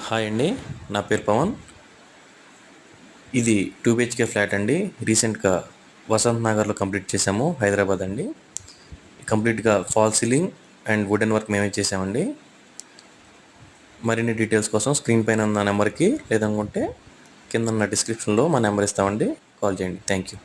Hi అండి. నా పేరు పవన్. ఇది 2 బిహెచ్కే ఫ్లాట్ అండి. రీసెంట్గా వసంత్ నగర్లో కంప్లీట్ చేసాము, హైదరాబాద్ అండి. కంప్లీట్గా fall ceiling and wooden work మేమే చేసామండి. మరిన్ని డీటెయిల్స్ కోసం స్క్రీన్ పైన ఉన్న నెంబర్కి లేదనుకుంటే కింద ఉన్న డిస్క్రిప్షన్లో మా నెంబర్ ఇస్తామండి, కాల్ చేయండి. Thank you.